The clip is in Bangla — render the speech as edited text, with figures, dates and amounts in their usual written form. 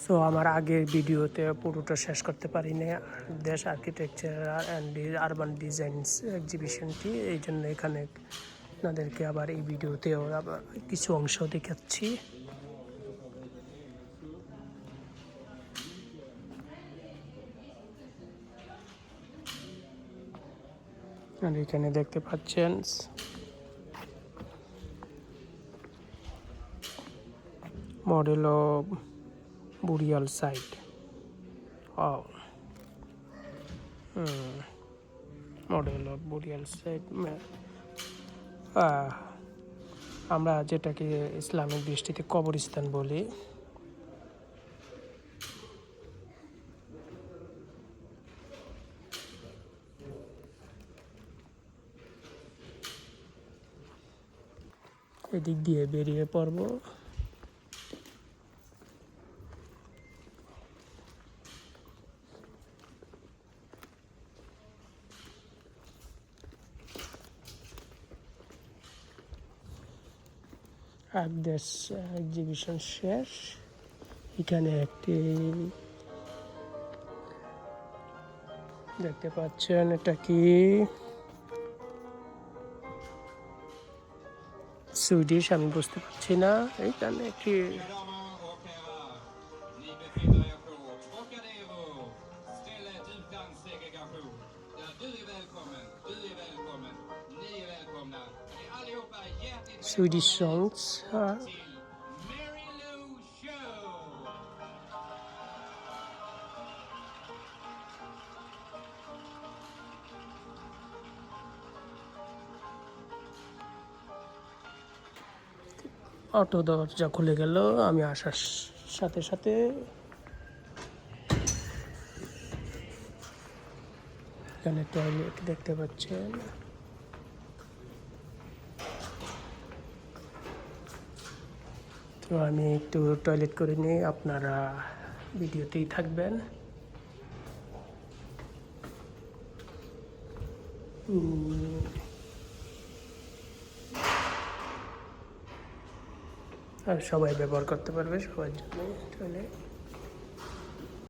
সো আমার আগের ভিডিওতে পুরোটা শেষ করতে পারিনি দেশ আর্কিটেকচার অ্যান্ড আরবান ডিজাইনস এক্সিবিশনটি, এই জন্য এখানে আপনাদেরকে আবার এই ভিডিওতেও আবার কিছু অংশ দেখাচ্ছি। আর এখানে দেখতে পাচ্ছেন model of burial site. Model of burial site, আমরা যেটাকে ইসলামিক দৃষ্টিতে কবরস্থান বলি। এদিক দিয়ে বেরিয়ে পড়ব। দেশ এক্সিবিশন শেষ। এখানে একটি দেখতে পাচ্ছেন, এটা কি সুইডিশ, আমি বুঝতে পারছি না। এইখানে একটি সুইডিশ সংস। অটো দরজা খুলে গেল আমি আসার সাথে সাথে। এখানে টয়লেট দেখতে পাচ্ছেন। তো আমি একটু টয়লেট করে নিই, আপনারা ভিডিওতেই থাকবেন। আর সবাই ব্যবহার করতে পারবে, সবার জন্য টয়লেট।